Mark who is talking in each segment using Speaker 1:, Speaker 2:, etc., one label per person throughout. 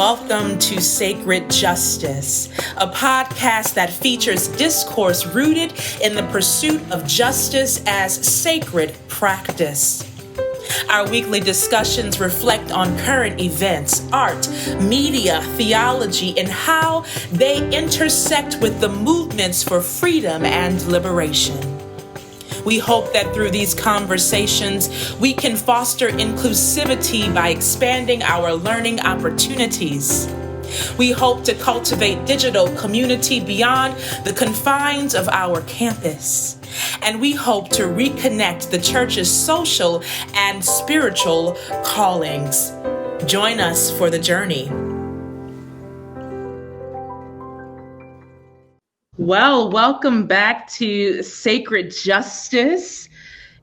Speaker 1: welcome to Sacred Justice, a podcast that features discourse rooted in the pursuit of justice as sacred practice. Our weekly discussions reflect on current events, art, media, theology, and how they intersect with the movements for freedom and liberation. We hope that through these conversations, we can foster inclusivity by expanding our learning opportunities. We hope to cultivate digital community beyond the confines of our campus. And we hope to reconnect the church's social and spiritual callings. Join us for the journey. Well, welcome back to Sacred Justice.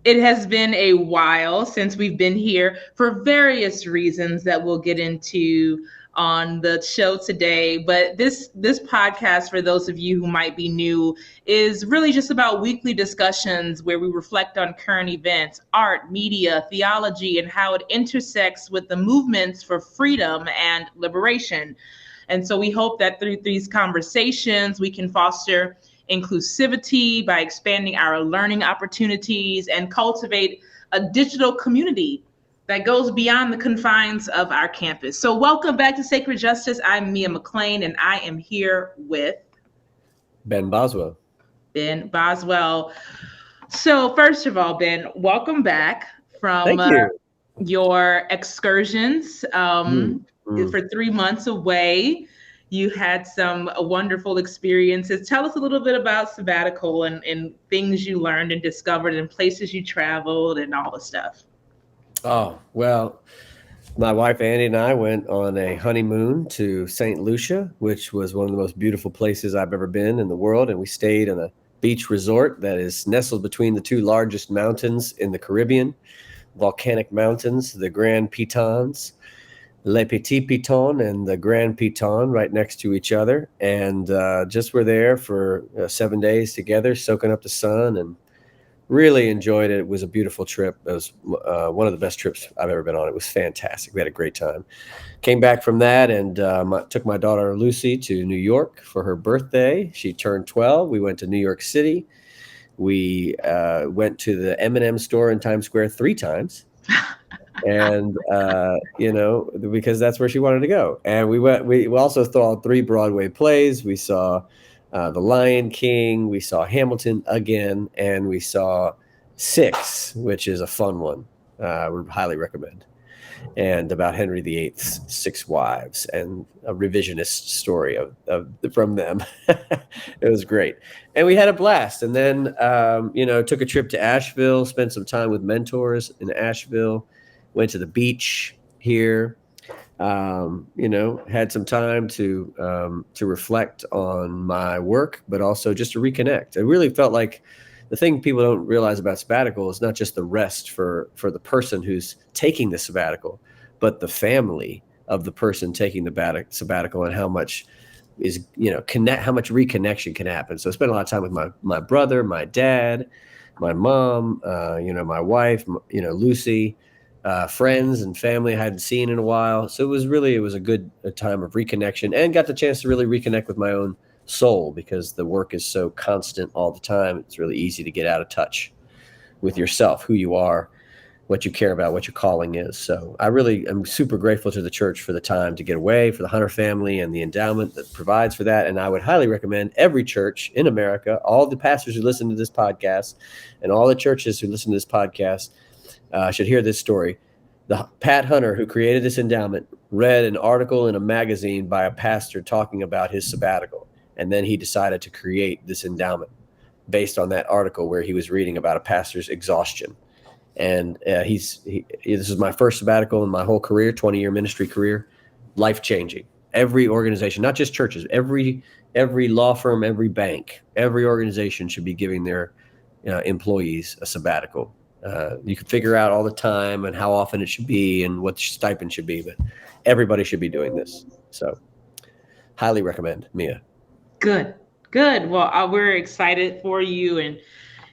Speaker 1: It has been a while since we've been here for various reasons that we'll get into on the show today. But this podcast, for those of you who might be new, is really just about weekly discussions where we reflect on current events, art, media, theology, and how it intersects with the movements for freedom and liberation. And so we hope that through these conversations, we can foster inclusivity by expanding our learning opportunities and cultivate a digital community that goes beyond the confines of our campus. So welcome back to Sacred Justice. I'm Mia McLean, and I am here with
Speaker 2: Ben Boswell.
Speaker 1: Ben Boswell. So first of all, Ben, welcome back from your excursions. For 3 months away. You had some wonderful experiences. Tell us a little bit about sabbatical and things you learned and discovered and places you traveled and all the stuff.
Speaker 2: Oh, well, my wife Andy and I went on a honeymoon to St. Lucia, which was one of the most beautiful places I've ever been in the world. And we stayed in a beach resort that is nestled between the two largest mountains in the Caribbean, volcanic mountains, the Grand Tetons. Le Petit Piton and the Grand Piton right next to each other. And just were there for 7 days together, soaking up the sun, and really enjoyed it. It was a beautiful trip. It was one of the best trips I've ever been on. It was fantastic. We had a great time. Came back from that and took my daughter Lucy to New York for her birthday. She turned 12. We went to New York City. We went to the M&M store in Times Square 3 times. And because that's where she wanted to go. And we also saw 3 Broadway plays. We saw The Lion King, we saw Hamilton again, and we saw Six, which is a fun one. We highly recommend. And about Henry VIII's 6 wives and a revisionist story from them. It was great. And we had a blast. And then, took a trip to Asheville, spent some time with mentors in Asheville. Went to the beach here, had some time to reflect on my work, but also just to reconnect. I really felt like the thing people don't realize about sabbatical is not just the rest for the person who's taking the sabbatical, but the family of the person taking the sabbatical and how much is, how much reconnection can happen. So I spent a lot of time with my brother, my dad, my mom, my wife, Lucy. Friends and family I hadn't seen in a while. So it was a good time of reconnection, and got the chance to really reconnect with my own soul, because the work is so constant all the time. It's really easy to get out of touch with yourself, who you are, what you care about, what your calling is. So I really am super grateful to the church for the time to get away, for the Hunter family and the endowment that provides for that. And I would highly recommend every church in America, all the pastors who listen to this podcast and all the churches who listen to this podcast, should hear this story. Pat Hunter, who created this endowment, read an article in a magazine by a pastor talking about his sabbatical. And then he decided to create this endowment based on that article where he was reading about a pastor's exhaustion. And this is my first sabbatical in my whole career, 20-year ministry career, life-changing. Every organization, not just churches, every law firm, every bank, every organization should be giving their employees a sabbatical. You can figure out all the time and how often it should be and what the stipend should be, but everybody should be doing this. So highly recommend, Mia.
Speaker 1: Good. Well, we're excited for you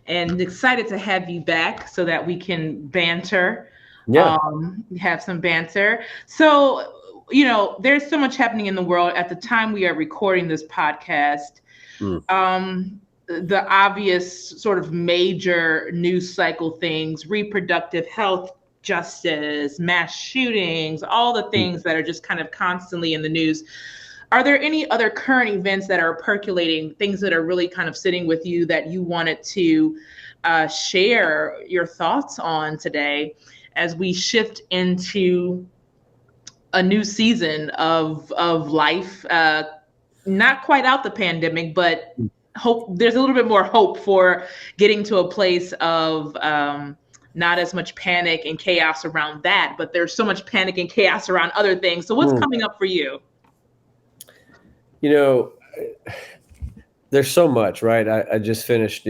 Speaker 1: and excited to have you back so that we can banter, have some banter. So there's so much happening in the world at the time we are recording this podcast. The obvious sort of major news cycle things, reproductive health justice, mass shootings, all the things that are just kind of constantly in the news. Are there any other current events that are percolating, things that are really kind of sitting with you that you wanted to share your thoughts on today as we shift into a new season of life? Not quite out the pandemic, but hope there's a little bit more hope for getting to a place of not as much panic and chaos around that, but there's so much panic and chaos around other things. So what's coming up for you?
Speaker 2: There's so much, right? I just finished,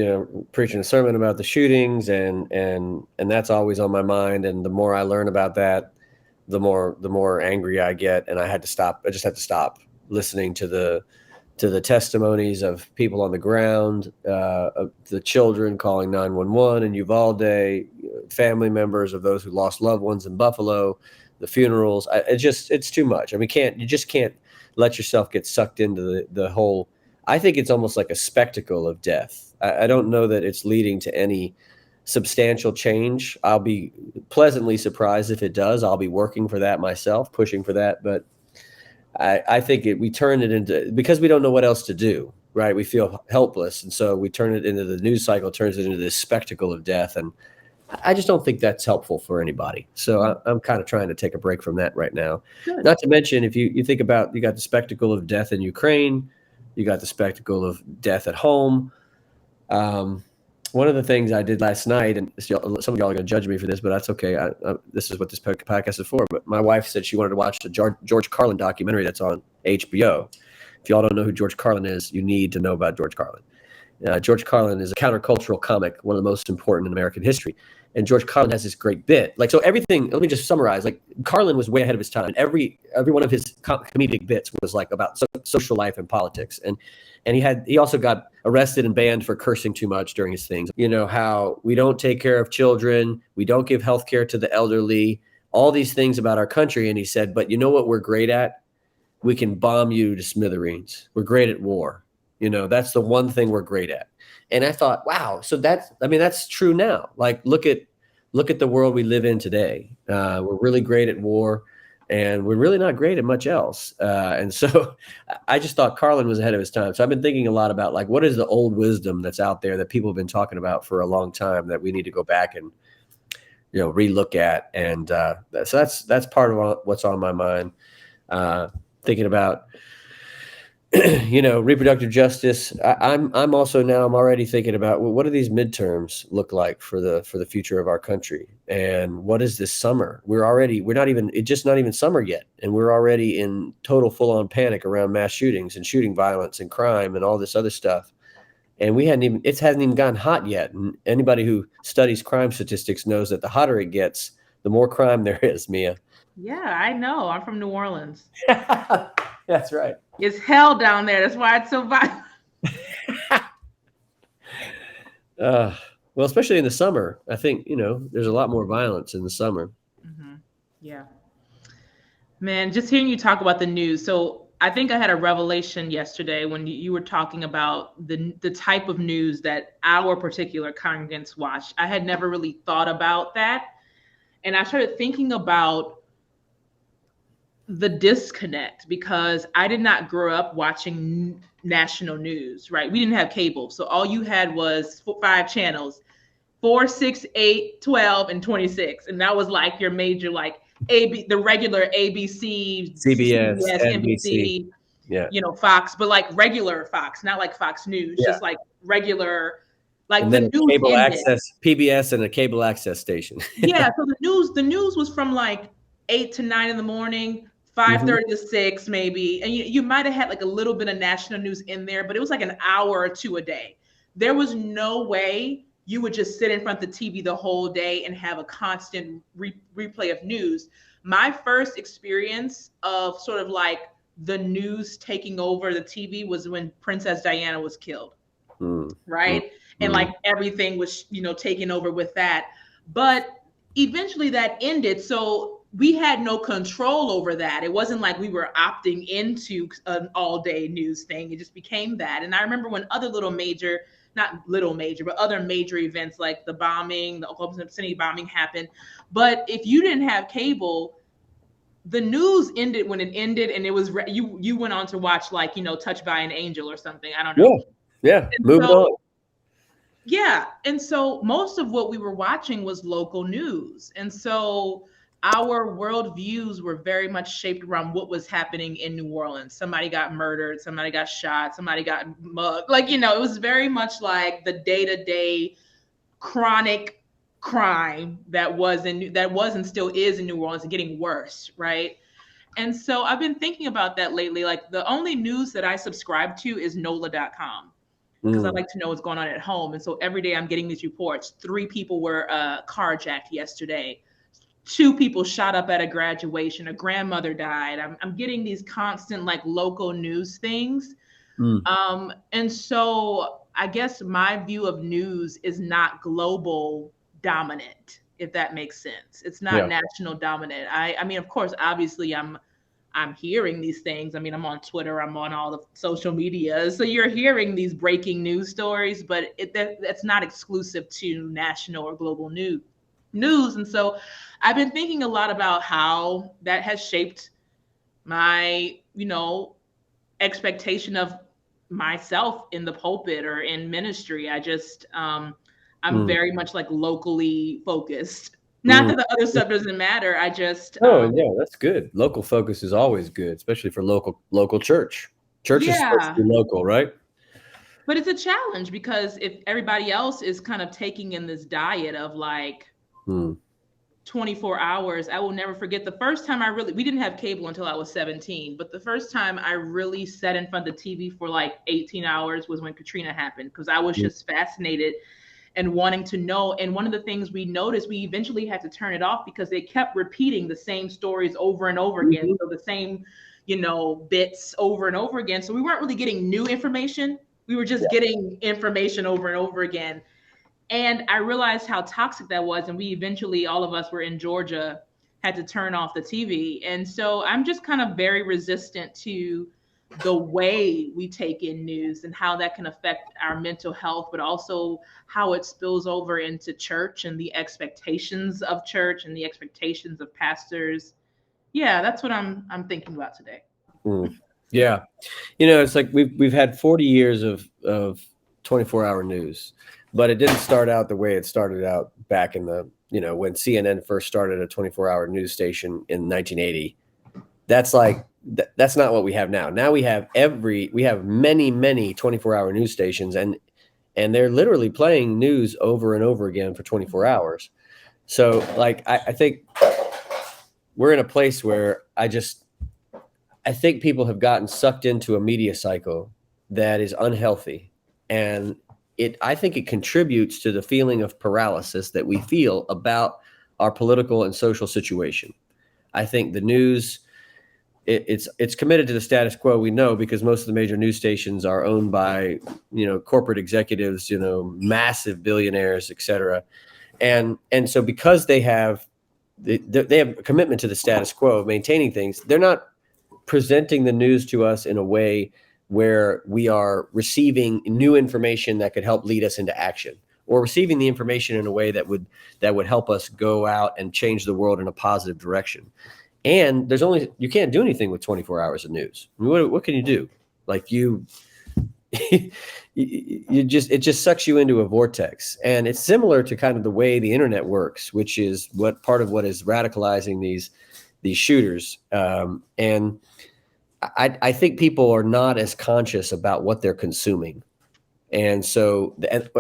Speaker 2: preaching a sermon about the shootings, and that's always on my mind. And the more I learn about that, the more angry I get. And I just had to stop listening to the testimonies of people on the ground, of the children calling 911 in Uvalde, family members of those who lost loved ones in Buffalo, the funerals. It's too much. I mean, you just can't let yourself get sucked into the whole. I think it's almost like a spectacle of death. I don't know that it's leading to any substantial change. I'll be pleasantly surprised if it does. I'll be working for that myself, pushing for that. But I think we turn it into, because we don't know what else to do, right? We feel helpless. And so we turn it into, the news cycle turns it into this spectacle of death. And I just don't think that's helpful for anybody. So I'm kind of trying to take a break from that right now. Good. Not to mention, if you think about, you got the spectacle of death in Ukraine, you got the spectacle of death at home. One of the things I did last night, and some of y'all are going to judge me for this, but that's okay. This is what this podcast is for. But my wife said she wanted to watch the George Carlin documentary that's on HBO. If y'all don't know who George Carlin is, you need to know about George Carlin. George Carlin is a countercultural comic, one of the most important in American history. And George Carlin has this great bit. So everything, let me just summarize. Carlin was way ahead of his time. Every one of his comedic bits was about social life and politics. And he also got arrested and banned for cursing too much during his things. How we don't take care of children, we don't give health care to the elderly, all these things about our country. And he said, but you know what we're great at? We can bomb you to smithereens. We're great at war. That's the one thing we're great at. And I thought, wow, so that's true now. Look at the world we live in today. We're really great at war, and we're really not great at much else. And so I just thought Carlin was ahead of his time. So I've been thinking a lot about what is the old wisdom that's out there that people have been talking about for a long time that we need to go back and relook at. And so that's part of what's on my mind. Thinking about reproductive justice. I'm already thinking about, well, what do these midterms look like for the future of our country? And what is this summer? It's just not even summer yet. And we're already in total full-on panic around mass shootings and shooting violence and crime and all this other stuff. And it hasn't even gotten hot yet. And anybody who studies crime statistics knows that the hotter it gets, the more crime there is, Mia.
Speaker 1: Yeah, I know. I'm from New Orleans.
Speaker 2: That's right.
Speaker 1: It's hell down there. That's why it's so violent.
Speaker 2: Well, especially in the summer, I think, there's a lot more violence in the summer.
Speaker 1: Mm-hmm. Yeah. Man, just hearing you talk about the news. So I think I had a revelation yesterday when you were talking about the type of news that our particular congregants watch. I had never really thought about that. And I started thinking about the disconnect, because I did not grow up watching national news, right? We didn't have cable. So all you had was 5 channels, 4, 6, 8, 12, and 26. And that was your major, the regular ABC,
Speaker 2: CBS,
Speaker 1: NBC, Fox, but regular Fox, not Fox News, just regular,
Speaker 2: and
Speaker 1: the
Speaker 2: then
Speaker 1: news
Speaker 2: cable
Speaker 1: ended.
Speaker 2: access, PBS, and a cable access station.
Speaker 1: Yeah. So the news was from 8 to 9 in the morning, 5:30 to 6 maybe. And you might have had a little bit of national news in there, but it was an hour or two a day. There was no way you would just sit in front of the TV the whole day and have a constant replay of news. My first experience of sort of the news taking over the TV was when Princess Diana was killed, right? And everything was, taken over with that. But eventually that ended. So we had no control over that. It wasn't like we were opting into an all day news thing. It just became that. And I remember when other little major, not little major, but other major events like the bombing, the Oklahoma City bombing happened. But if you didn't have cable, the news ended when it ended, and it was you went on to watch, like, Touched by an Angel or something. I don't know.
Speaker 2: Yeah.
Speaker 1: And
Speaker 2: Moving
Speaker 1: so,
Speaker 2: on.
Speaker 1: yeah. And so most of what we were watching was local news. And so our world views were very much shaped around what was happening in New Orleans. Somebody got murdered, somebody got shot, somebody got mugged. Like, it was very much like the day-to-day chronic crime that was and still is in New Orleans, and getting worse, right? And so I've been thinking about that lately. Like, the only news that I subscribe to is NOLA.com, because I like to know what's going on at home. And so every day I'm getting these reports. 3 people were carjacked yesterday. 2 people shot up at a graduation. A grandmother died. I'm getting these constant, like, local news things. And so I guess my view of news is not global dominant, if that makes sense. It's not national dominant. I mean, of course, obviously I'm hearing these things. I mean, I'm on Twitter, I'm on all the social media. So you're hearing these breaking news stories, but that's not exclusive to national or global news. And so I've been thinking a lot about how that has shaped my, expectation of myself in the pulpit or in ministry. I'm very much like locally focused. Not that the other stuff doesn't matter. I just
Speaker 2: yeah, that's good. Local focus is always good, especially for local church. Church is supposed to be local, right?
Speaker 1: But it's a challenge, because if everybody else is kind of taking in this diet of like 24 hours, I will never forget the first time we didn't have cable until I was 17, but the first time I really sat in front of the TV for like 18 hours was when Katrina happened, because I was just fascinated and wanting to know. And one of the things we noticed, we eventually had to turn it off because they kept repeating the same stories over and over again. So the same, bits over and over again. So we weren't really getting new information. We were just getting information over and over again. And I realized how toxic that was. And we eventually, all of us were in Georgia, had to turn off the TV. And so I'm just kind of very resistant to the way we take in news and how that can affect our mental health, but also how it spills over into church and the expectations of church and the expectations of pastors. Yeah, that's what I'm thinking about today.
Speaker 2: Yeah. It's like we've had 40 years of 24-hour news, but it didn't start out the way it started out back in the, when CNN first started a 24-hour news station in 1980. That's not what we have now. Now we have many 24-hour news stations, and they're literally playing news over and over again for 24 hours. So like, I think we're in a place where I think people have gotten sucked into a media cycle that is unhealthy. And I think it contributes to the feeling of paralysis that we feel about our political and social situation. I think the news, it's committed to the status quo, we know, because most of the major news stations are owned by, corporate executives, massive billionaires, et cetera. And so because they have a commitment to the status quo of maintaining things, they're not presenting the news to us in a way where we are receiving new information that could help lead us into action, or receiving the information in a way that would help us go out and change the world in a positive direction. And you can't do anything with 24 hours of news. I mean, what can you do? Like it just sucks you into a vortex. And it's similar to kind of the way the internet works, which is part of what is radicalizing these shooters. And I think people are not as conscious about what they're consuming. And so,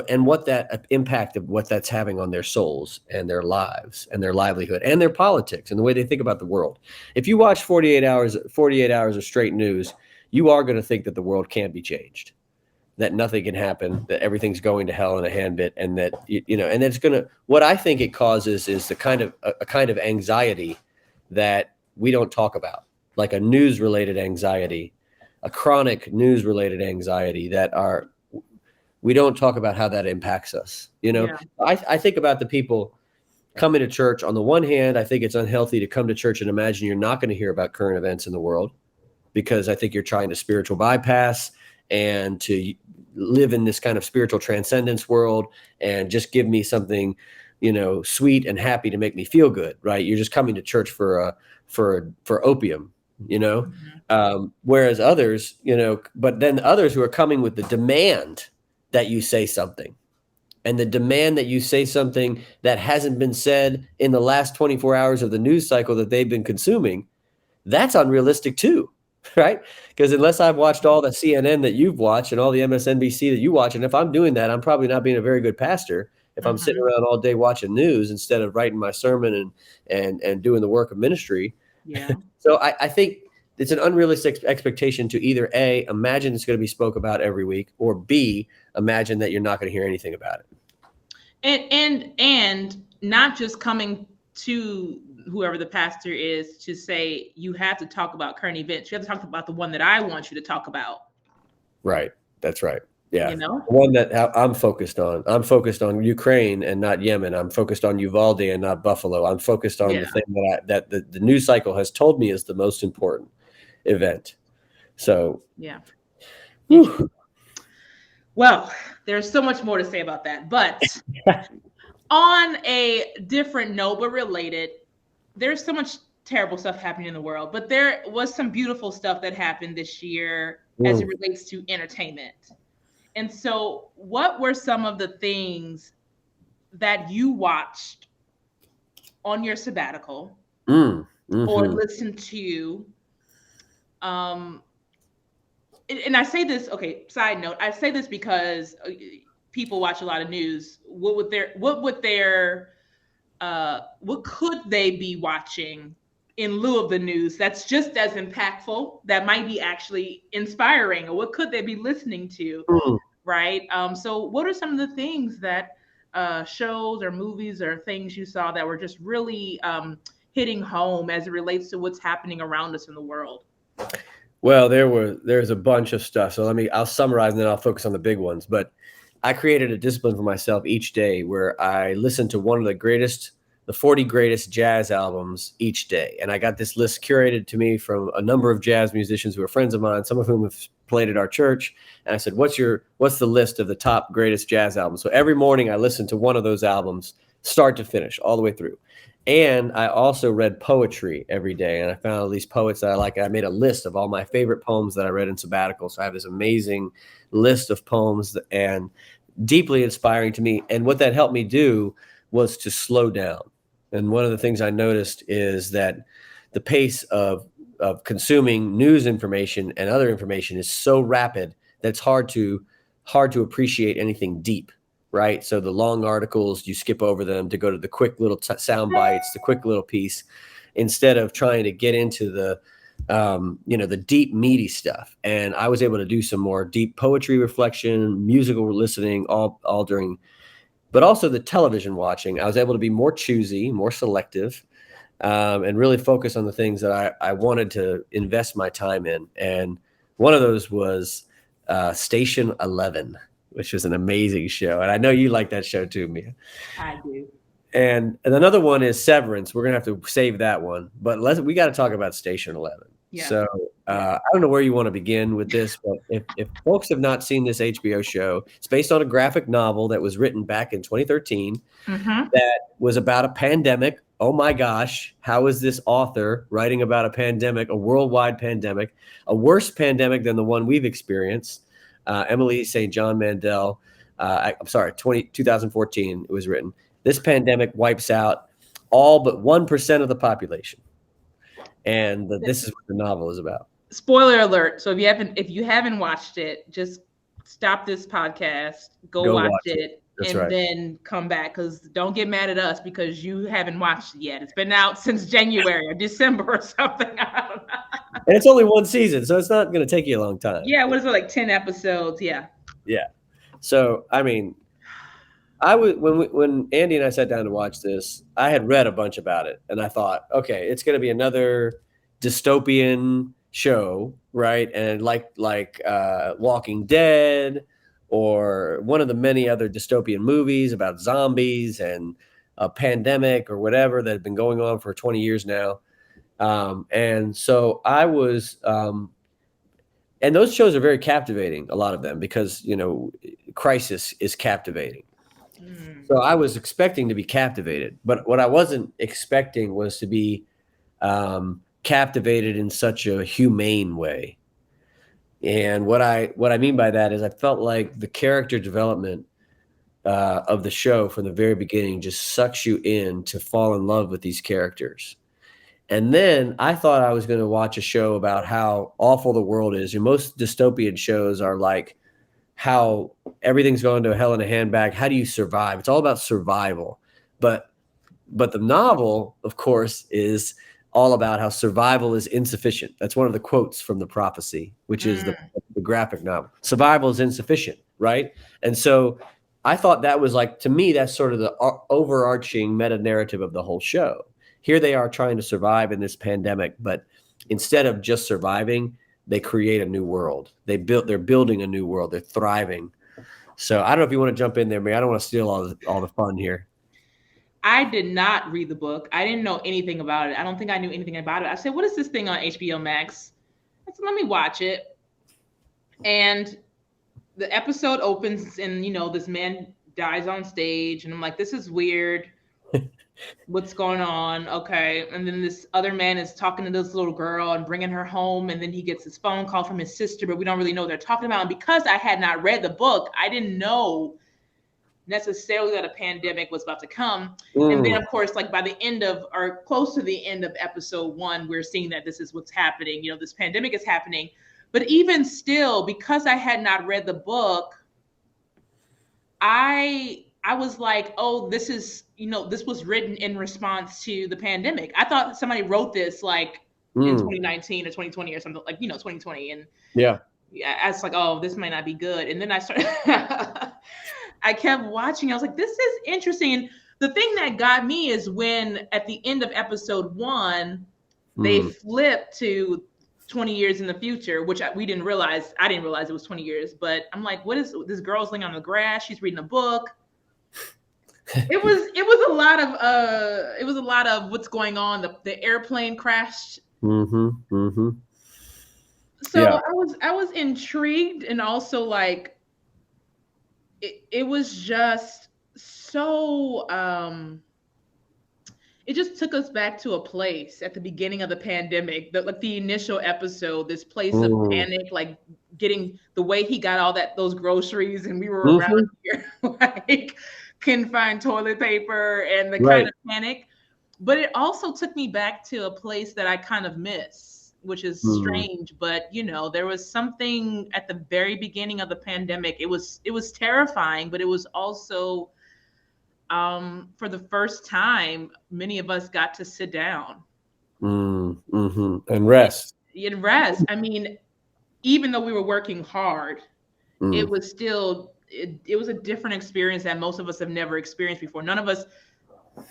Speaker 2: and what that impact of what that's having on their souls and their lives and their livelihood and their politics and the way they think about the world. If you watch 48 hours of straight news, you are going to think that the world can't be changed, that nothing can happen, that everything's going to hell in a handbit, and that, and it's going to, what I think it causes is a kind of anxiety that we don't talk about, like a news-related anxiety, a chronic news-related anxiety we don't talk about how that impacts us. I think about the people coming to church, on the one hand, I think it's unhealthy to come to church and imagine you're not going to hear about current events in the world, because I think you're trying to spiritual bypass and to live in this kind of spiritual transcendence world and just give me something, sweet and happy to make me feel good, right? You're just coming to church for opium, whereas others, but then others who are coming with the demand that you say something, and the demand that you say something that hasn't been said in the last 24 hours of the news cycle that they've been consuming, that's unrealistic too, right? Because unless I've watched all the CNN that you've watched and all the MSNBC that you watch, and if I'm doing that, I'm probably not being a very good pastor if I'm sitting around all day watching news instead of writing my sermon and doing the work of ministry.
Speaker 1: Yeah.
Speaker 2: So I think it's an unrealistic expectation to either A, imagine it's going to be spoke about every week, or B, imagine that you're not going to hear anything about it.
Speaker 1: And not just coming to whoever the pastor is to say you have to talk about current events. You have to talk about the one that I want you to talk about.
Speaker 2: Right. That's right. Yeah.
Speaker 1: The
Speaker 2: one that I'm focused on. I'm focused on Ukraine and not Yemen. I'm focused on Uvalde and not Buffalo. I'm focused on the thing that the news cycle has told me is the most important event. So
Speaker 1: yeah. Well, there's so much more to say about that, but on a different note, but related, there's so much terrible stuff happening in the world, but there was some beautiful stuff that happened this year as it relates to entertainment. And so what were some of the things that you watched on your sabbatical or listened to? And I say this, side note, I say this because people watch a lot of news. What could they be watching in lieu of the news that's just as impactful, that might be actually inspiring, or what could they be listening to, right? So what are some of the things that shows or movies or things you saw that were just really hitting home as it relates to what's happening around us in the world?
Speaker 2: Well, there's a bunch of stuff. So I'll summarize and then I'll focus on the big ones. But I created a discipline for myself each day where I listened to one of the 40 greatest jazz albums each day. And I got this list curated to me from a number of jazz musicians who are friends of mine, some of whom have played at our church. And I said, what's the list of the top greatest jazz albums? So every morning I listened to one of those albums, start to finish, all the way through. And I also read poetry every day. And I found all these poets that I like. I made a list of all my favorite poems that I read in sabbatical. So I have this amazing list of poems and deeply inspiring to me. And what that helped me do was to slow down. And one of the things I noticed is that the pace of consuming news information and other information is so rapid that it's hard to appreciate anything deep. Right. So the long articles, you skip over them to go to the quick little sound bites, the quick little piece, instead of trying to get into the deep, meaty stuff. And I was able to do some more deep poetry reflection, musical listening, all during, but also the television watching. I was able to be more choosy, more selective, and really focus on the things that I wanted to invest my time in. And one of those was Station 11. Which was an amazing show. And I know you like that show too, Mia.
Speaker 1: I do.
Speaker 2: And another one is Severance. We're going to have to save that one. But we got to talk about Station 11. Yeah. So I don't know where you want to begin with this, but if folks have not seen this HBO show, it's based on a graphic novel that was written back in 2013 that was about a pandemic. Oh my gosh, how is this author writing about a pandemic, a worldwide pandemic, a worse pandemic than the one we've experienced? Emily St. John Mandel, 2014 it was written. This pandemic wipes out all but 1% of the population. And this is what the novel is about.
Speaker 1: Spoiler alert. So if you haven't watched it, just stop this podcast, go watch it. And then come back, because don't get mad at us because you haven't watched it yet. It's been out since January or December or something. I don't know.
Speaker 2: And it's only one season, so it's not going to take you a long time.
Speaker 1: Yeah, what is it, like 10 episodes? Yeah.
Speaker 2: Yeah. So, I mean, when Andy and I sat down to watch this, I had read a bunch about it, and I thought, okay, it's going to be another dystopian show, right? And like Walking Dead, or one of the many other dystopian movies about zombies and a pandemic or whatever that had been going on for 20 years now. And so I was, and those shows are very captivating, a lot of them, because, crisis is captivating. So I was expecting to be captivated, but what I wasn't expecting was to be captivated in such a humane way. And what I mean by that is I felt like the character development of the show from the very beginning just sucks you in to fall in love with these characters. And then I thought I was going to watch a show about how awful the world is. And most dystopian shows are like how everything's going to hell in a handbag. How do you survive? It's all about survival. But the novel, of course, is all about how survival is insufficient. That's one of the quotes from The Prophecy, which is the graphic novel. Survival is insufficient, right? And so I thought that was like, to me, that's sort of the overarching meta narrative of the whole show. Here they are trying to survive in this pandemic, but instead of just surviving, they create a new world. They're building a new world. They're thriving. So I don't know if you want to jump in there, Mary. I don't want to steal all the fun here.
Speaker 3: I did not read the book. I didn't know anything about it. I don't think I knew anything about it. I said, what is this thing on HBO Max? I said, let me watch it. And the episode opens and, this man dies on stage. And I'm like, this is weird. What's going on? Okay. And then this other man is talking to this little girl and bringing her home. And then he gets his phone call from his sister, but we don't really know what they're talking about. And because I had not read the book, I didn't know necessarily that a pandemic was about to come. And then, of course, like by the end of, or close to the end of episode 1, we're seeing that this is what's happening. This pandemic is happening. But even still, because I had not read the book, I was like, oh, this is, this was written in response to the pandemic. I thought somebody wrote this like in 2019 or 2020 or something, like, 2020. And yeah, I was like, oh, this might not be good. And then I started, I kept watching. I was like, this is interesting. And the thing that got me is when at the end of episode 1, they flipped to 20 years in the future, which we didn't realize. I didn't realize it was 20 years, but I'm like, what is this? Girl's laying on the grass. She's reading a book. It was a lot of what's going on. The airplane crashed. So yeah. I was intrigued, and also like it was just so it just took us back to a place at the beginning of the pandemic, like the initial episode, this place of panic, like getting the way he got those groceries, and we were around here like couldn't find toilet paper and the kind of panic. But it also took me back to a place that I kind of miss, which is strange. But there was something at the very beginning of the pandemic. It was terrifying, but it was also for the first time, many of us got to sit down
Speaker 2: and rest.
Speaker 3: I mean, even though we were working hard, it was still it was a different experience that most of us have never experienced before.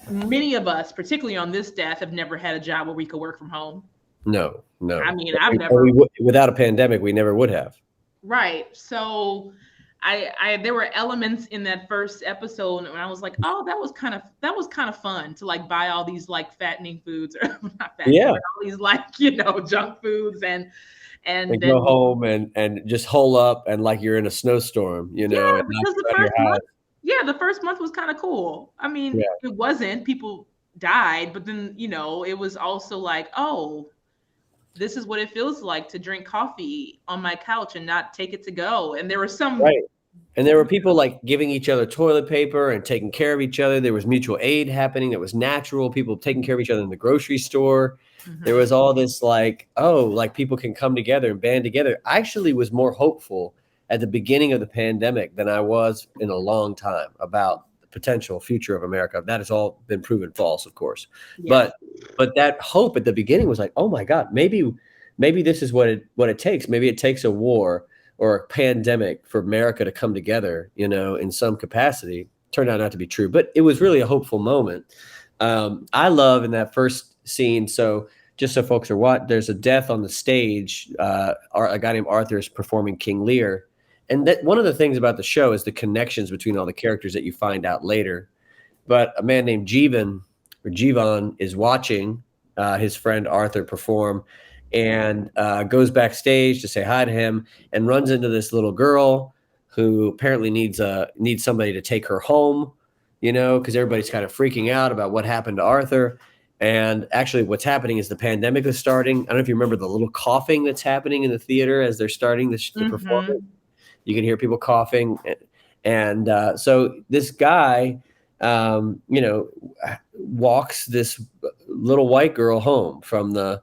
Speaker 3: Many of us, particularly on this staff, have never had a job where we could work from home.
Speaker 2: No.
Speaker 3: I mean, I've never.
Speaker 2: Without a pandemic, we never would have.
Speaker 3: Right. So there were elements in that first episode when I was like, oh, that was kind of fun to like buy all these like fattening foods, or not fattening, but all these like, junk foods and then
Speaker 2: go home and just hole up and like you're in a snowstorm,
Speaker 3: Yeah, because the first month was kind of cool. I mean, it wasn't, people died, but then, it was also like, oh, this is what it feels like to drink coffee on my couch and not take it to go. And there were some
Speaker 2: and there were people like giving each other toilet paper and taking care of each other. There was mutual aid happening. That was natural. People taking care of each other in the grocery store. There was all this like, oh, like people can come together and band together. I actually was more hopeful at the beginning of the pandemic than I was in a long time about the potential future of America. That has all been proven false, of course. Yeah. But that hope at the beginning was like, oh my God, maybe this is what it takes. Maybe it takes a war or a pandemic for America to come together, in some capacity. Turned out not to be true, but it was really a hopeful moment. I love in that first scene. So just so folks are there's a death on the stage. A guy named Arthur is performing King Lear. And that one of the things about the show is the connections between all the characters that you find out later. But a man named Jeevan is watching his friend Arthur perform, and goes backstage to say hi to him, and runs into this little girl who apparently needs somebody to take her home, because everybody's kind of freaking out about what happened to Arthur. And actually what's happening is the pandemic is starting. I don't know if you remember the little coughing that's happening in the theater as they're starting the performance. You can hear people coughing. And so this guy, walks this little white girl home from the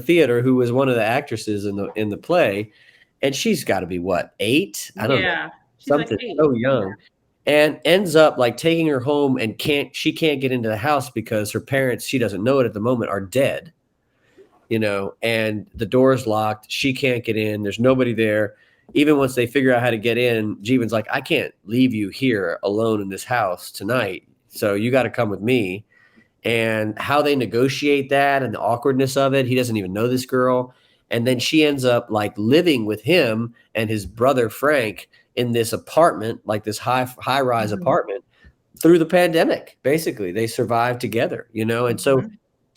Speaker 2: theater, who was one of the actresses in the play. And she's got to be what, 8? I don't know.
Speaker 3: She's
Speaker 2: something
Speaker 3: like 8.
Speaker 2: So young. Yeah. And ends up like taking her home, and she can't get into the house because her parents, she doesn't know it at the moment, are dead, and the door is locked. She can't get in. There's nobody there. Even once they figure out how to get in, Jeevan's like, I can't leave you here alone in this house tonight. So you got to come with me. And how they negotiate that and the awkwardness of it. He doesn't even know this girl. And then she ends up like living with him and his brother, Frank, in this apartment, like this high-rise apartment through the pandemic. Basically, they survived together, And so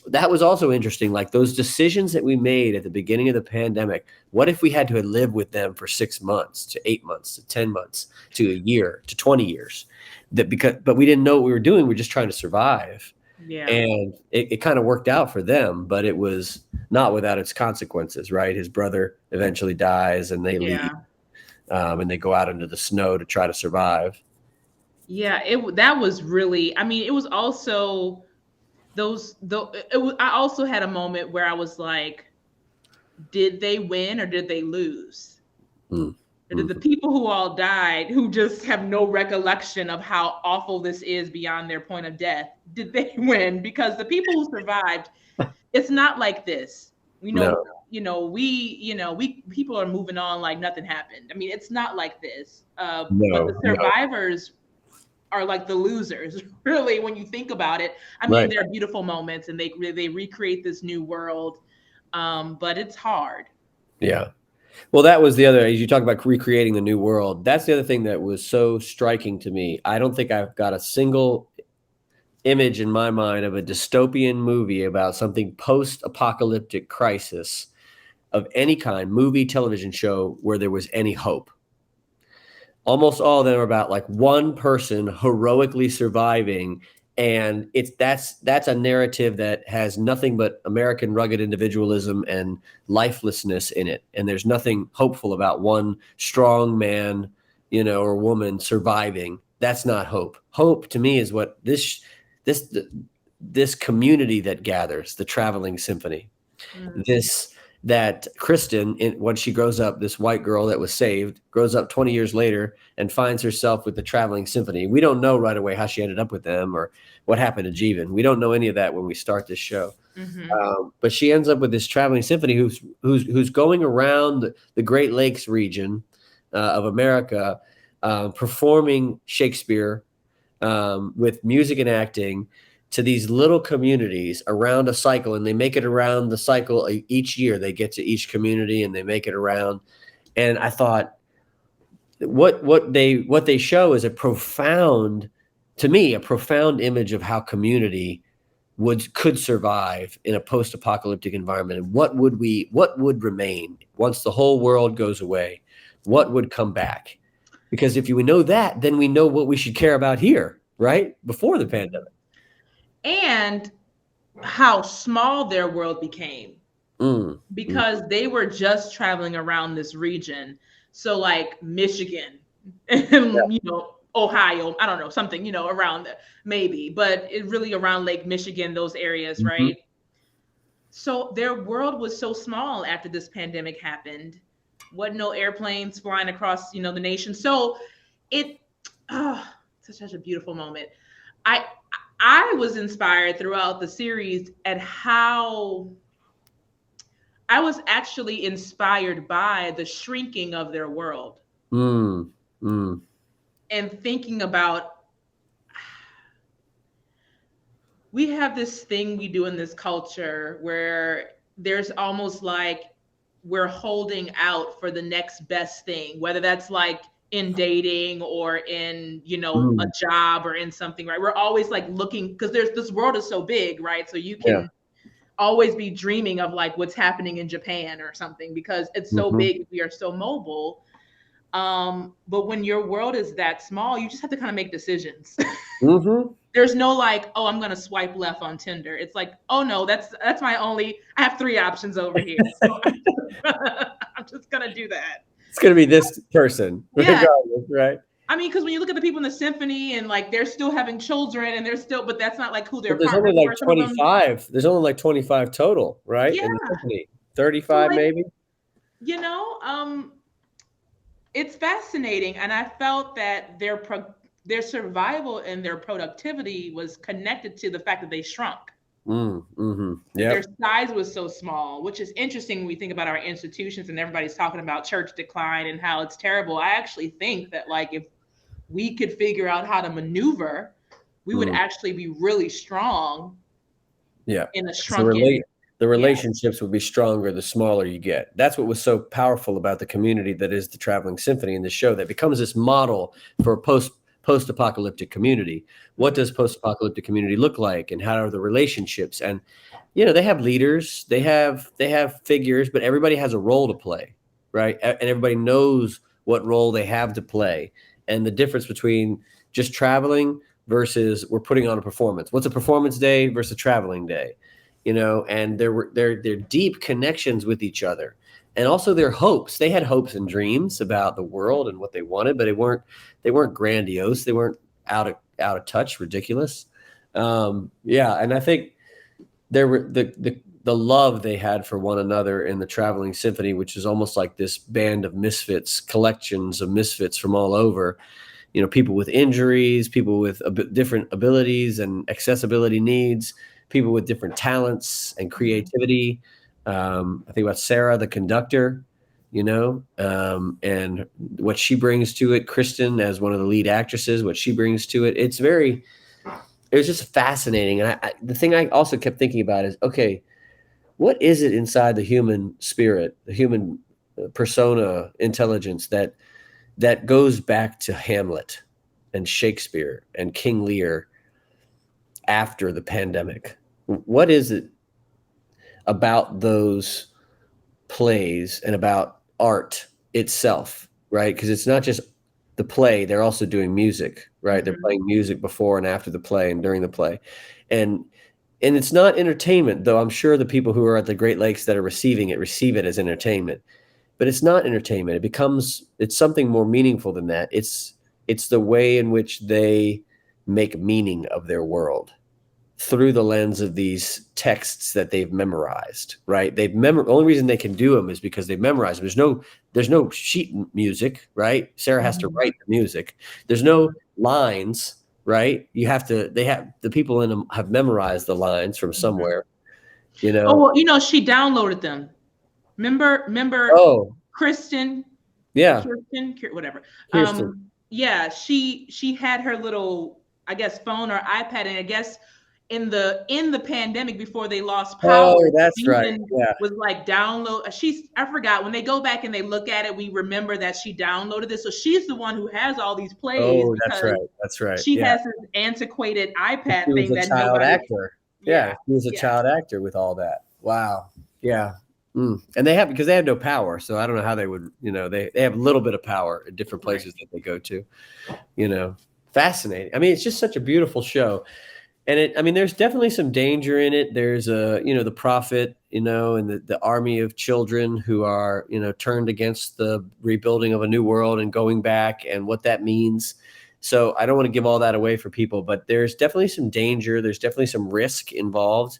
Speaker 2: that was also interesting. Like those decisions that we made at the beginning of the pandemic, what if we had to live with them for 6 months to 8 months to 10 months to a year to 20 years? But we didn't know what we were doing. We're just trying to survive.
Speaker 3: Yeah.
Speaker 2: And it kind of worked out for them, but it was not without its consequences, right? His brother eventually dies, and they leave, and they go out into the snow to try to survive.
Speaker 3: Yeah, that was really, I mean, it was also I also had a moment where I was like, did they win or did they lose? Or did the people who all died, who just have no recollection of how awful this is beyond their point of death, did they win? Because the people who survived, it's not like this.
Speaker 2: No.
Speaker 3: We people are moving on like nothing happened. I mean, it's not like this. But the survivors are like the losers, really, when you think about it. I mean, there are beautiful moments, and they recreate this new world, but it's hard.
Speaker 2: Yeah. Well, that was the other, as you talk about recreating the new world, that's the other thing that was so striking to me. I don't think I've got a single image in my mind of a dystopian movie about something post-apocalyptic crisis of any kind, movie, television show, where there was any hope. Almost all of them are about like one person heroically surviving, and that's a narrative that has nothing but American rugged individualism and lifelessness in it. And there's nothing hopeful about one strong man, or woman surviving. That's not hope. Hope to me is what this community that gathers, the Travelling Symphony, that Kristen, when she grows up, this white girl that was saved, grows up 20 years later and finds herself with the Travelling Symphony. We don't know right away how she ended up with them or what happened to Jeevan. We don't know any of that when we start this show. But she ends up with this Travelling Symphony who's going around the Great Lakes region of America, performing Shakespeare with music and acting to these little communities around a cycle, and they make it around the cycle each year. They get to each community and they make it around. And I thought, what they show is a profound image of how community could survive in a post-apocalyptic environment, and what would remain once the whole world goes away. What would come back? Because if we know that, then we know what we should care about here, right? Before the pandemic.
Speaker 3: And how small their world became, because they were just traveling around this region. So like Michigan and, Ohio, I don't know, something, around maybe, but it really around Lake Michigan, those areas, right? So their world was so small after this pandemic happened. Wasn't no airplanes flying across, the nation. So such a beautiful moment. I was inspired throughout the series at how I was actually inspired by the shrinking of their world. And thinking about, we have this thing we do in this culture where there's almost like we're holding out for the next best thing, whether that's like in dating or in, a job or in something, right? We're always like looking, because this world is so big, right? So you can always be dreaming of like what's happening in Japan or something, because it's so big. We are so mobile. But when your world is that small, you just have to kind of make decisions. There's no like, oh, I'm gonna swipe left on Tinder. It's like, oh no, that's I have 3 options over here. So I'm just gonna do that.
Speaker 2: It's gonna be this person, regardless, right?
Speaker 3: I mean, because when you look at the people in the symphony and like they're still having children and but that's not like who their
Speaker 2: there's
Speaker 3: partners
Speaker 2: only like 25. There's only like 25 total, right?
Speaker 3: Yeah.
Speaker 2: In the symphony. 35
Speaker 3: like,
Speaker 2: maybe.
Speaker 3: It's fascinating, and I felt that their survival and their productivity was connected to the fact that they shrunk. Their size was so small, which is interesting when we think about our institutions and everybody's talking about church decline and how it's terrible. I actually think that like if we could figure out how to maneuver, we would actually be really strong. In a shrunken.
Speaker 2: The relationships would be stronger the smaller you get. That's what was so powerful about the community that is the Traveling Symphony in the show, that becomes this model for a post-apocalyptic community. What does post-apocalyptic community look like, and how are the relationships? And they have leaders, they have figures, but everybody has a role to play, right? And everybody knows what role they have to play. And the difference between just traveling versus we're putting on a performance. What's a performance day versus a traveling day? And their deep connections with each other, and also their hopes. They had hopes and dreams about the world and what they wanted, but they weren't grandiose. They weren't out of touch, ridiculous. And I think there were the love they had for one another in the Traveling Symphony, which is almost like this band of misfits, collections of misfits from all over. People with injuries, people with different abilities and accessibility needs, people with different talents and creativity. I think about Sarah, the conductor, and what she brings to it. Kristen, as one of the lead actresses, what she brings to it. It was just fascinating. And the thing I also kept thinking about is, okay, what is it inside the human spirit, the human persona, intelligence that goes back to Hamlet and Shakespeare and King Lear after the pandemic? What is it about those plays and about art itself, right? Because it's not just the play, they're also doing music, right? They're playing music before and after the play and during the play. And it's not entertainment, though I'm sure the people who are at the Great Lakes that are receive it as entertainment. But it's not entertainment. It's something more meaningful than that. It's the way in which they make meaning of their world through the lens of these texts that they've memorized, right? The only reason they can do them is because they've memorized them. There's no sheet music, right? Sarah has to write the music. There's no lines, right? The people in them have memorized the lines from somewhere,
Speaker 3: Oh, well, she downloaded them. Remember
Speaker 2: Oh.
Speaker 3: Kristen?
Speaker 2: Yeah.
Speaker 3: Kirsten, whatever.
Speaker 2: Kirsten.
Speaker 3: She had her little, I guess, phone or iPad, and I guess in the pandemic before they lost power.
Speaker 2: Oh, that's right. Yeah.
Speaker 3: Was like download. I forgot, when they go back and they look at it, we remember that she downloaded this. So she's the one who has all these plays.
Speaker 2: Oh, that's right. That's right.
Speaker 3: She has this antiquated iPad thing that
Speaker 2: child
Speaker 3: nobody.
Speaker 2: Actor. Yeah, he was a child actor with all that. Wow. Yeah. And because they have no power, so I don't know how they would. They have a little bit of power at different places that they go to. Fascinating. I mean, it's just such a beautiful show. And there's definitely some danger in it. There's the prophet, and the army of children who are, turned against the rebuilding of a new world and going back and what that means. So I don't want to give all that away for people, but there's definitely some danger. There's definitely some risk involved.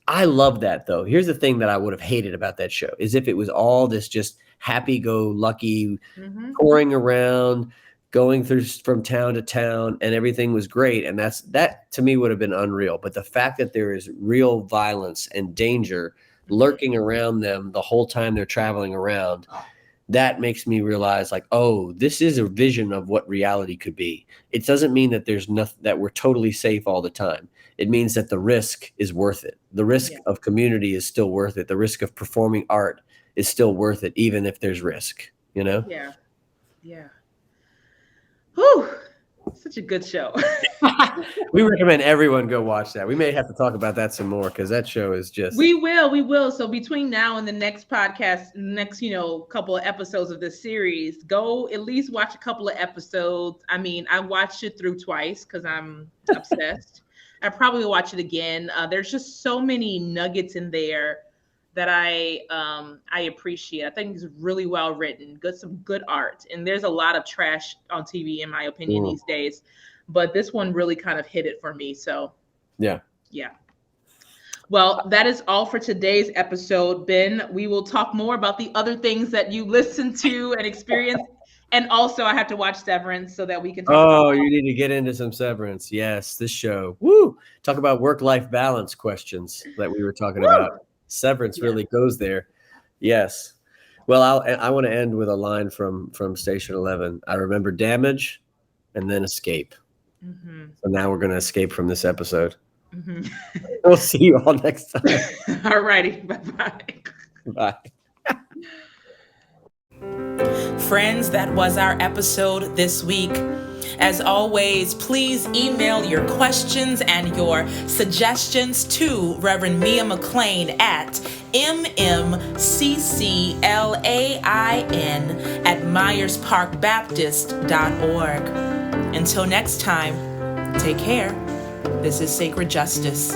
Speaker 2: I love that, though. Here's the thing that I would have hated about that show is if it was all this just happy-go-lucky, touring around, going through from town to town, and everything was great. And that to me would have been unreal. But the fact that there is real violence and danger lurking around them the whole time they're traveling around, that makes me realize, like, oh, this is a vision of what reality could be. It doesn't mean that there's nothing, that we're totally safe all the time. It means that the risk is worth it. The risk of community is still worth it. The risk of performing art is still worth it, even if there's risk,
Speaker 3: Yeah. Whew. Such a good show.
Speaker 2: We recommend everyone go watch that. We may have to talk about that some more because that show is just.
Speaker 3: We will. So between now and the next podcast, next, couple of episodes of this series, go at least watch a couple of episodes. I mean, I watched it through twice because I'm obsessed. I probably will watch it again. There's just so many nuggets in there that I appreciate. I think it's really well written, some good art, and there's a lot of trash on TV, in my opinion, these days. But this one really kind of hit it for me. So yeah. Well, that is all for today's episode, Ben. We will talk more about the other things that you listened to and experienced. And also, I have to watch Severance so that we can talk about
Speaker 2: you need to get into some Severance. Yes, this show. Woo! Talk about work-life balance questions that we were talking about. Severance really goes there. Yes. Well, I want to end with a line from Station 11. I remember damage and then escape. Mm-hmm. So now we're going to escape from this episode. Mm-hmm. We'll see you all next time.
Speaker 3: All righty. Bye-bye.
Speaker 2: Bye.
Speaker 1: Friends, that was our episode this week. As always, please email your questions and your suggestions to Reverend Mia McLean at mmcclain@myersparkbaptist.org. Until next time, take care. This is Sacred Justice.